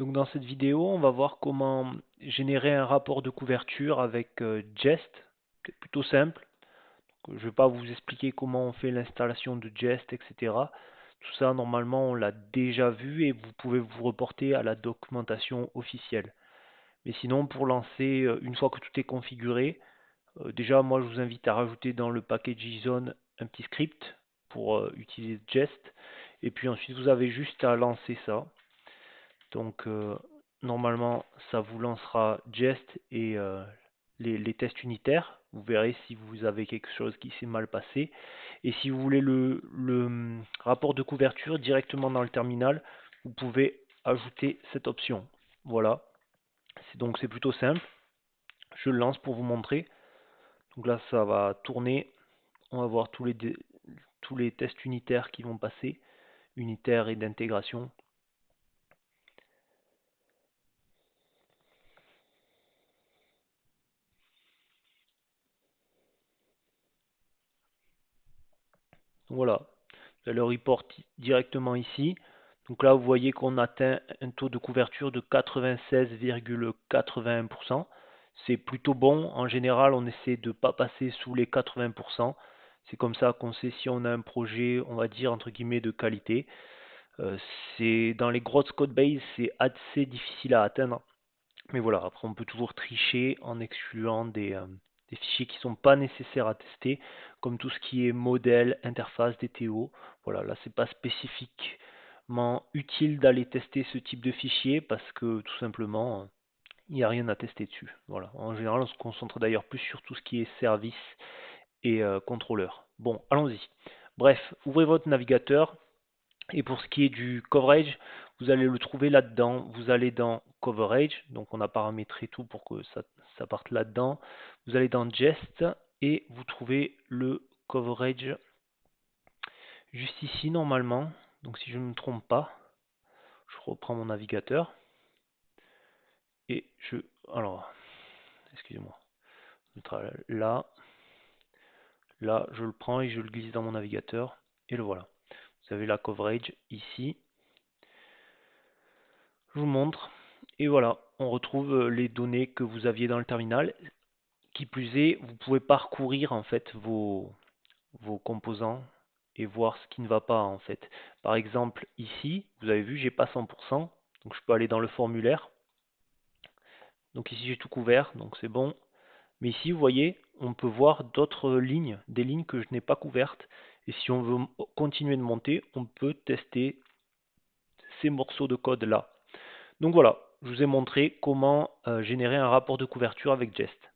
Donc dans cette vidéo, on va voir comment générer un rapport de couverture avec Jest. C'est plutôt simple. Je ne vais pas vous expliquer comment on fait l'installation de Jest, etc. Tout ça, normalement, on l'a déjà vu et vous pouvez vous reporter à la documentation officielle. Mais sinon, pour lancer, une fois que tout est configuré, déjà, moi, je vous invite à rajouter dans le package JSON un petit script pour utiliser Jest. Et puis ensuite, vous avez juste à lancer ça. Donc normalement ça vous lancera Jest et les tests unitaires. Vous verrez si vous avez quelque chose qui s'est mal passé. Et si vous voulez le rapport de couverture directement dans le terminal, vous pouvez ajouter cette option. Voilà, donc c'est plutôt simple. Je le lance pour vous montrer. Donc là ça va tourner. On va voir tous les tests unitaires qui vont passer, unitaires et d'intégration. Voilà, vous allez le report directement ici. Donc là, vous voyez qu'on atteint un taux de couverture de 96,81%. C'est plutôt bon. En général, on essaie de ne pas passer sous les 80%. C'est comme ça qu'on sait si on a un projet, on va dire, entre guillemets, de qualité. C'est dans les grosses codebases, c'est assez difficile à atteindre. Mais voilà, après on peut toujours tricher en excluant des fichiers qui ne sont pas nécessaires à tester, comme tout ce qui est modèle, interface, DTO. Voilà, là c'est pas spécifiquement utile d'aller tester ce type de fichier parce que tout simplement il n'y a rien à tester dessus. Voilà. En général on se concentre d'ailleurs plus sur tout ce qui est service et contrôleur. Bon, allons-y. Bref, ouvrez votre navigateur. Et pour ce qui est du coverage, vous allez le trouver là-dedans. Vous allez dans coverage, donc on a paramétré tout pour que ça parte là-dedans. Vous allez dans Jest et vous trouvez le coverage juste ici normalement. Donc si je ne me trompe pas, je reprends mon navigateur et alors, excusez-moi, là, je le prends et je le glisse dans mon navigateur et le voilà. Vous avez la coverage ici. Je vous montre. Et voilà, on retrouve les données que vous aviez dans le terminal. Qui plus est, vous pouvez parcourir en fait vos composants et voir ce qui ne va pas en fait. Par exemple, ici, vous avez vu, j'ai pas 100%, donc je peux aller dans le formulaire. Donc ici, j'ai tout couvert, donc c'est bon. Mais ici, vous voyez, on peut voir d'autres lignes, des lignes que je n'ai pas couvertes. Et si on veut continuer de monter, on peut tester ces morceaux de code là. Donc voilà, je vous ai montré comment générer un rapport de couverture avec Jest.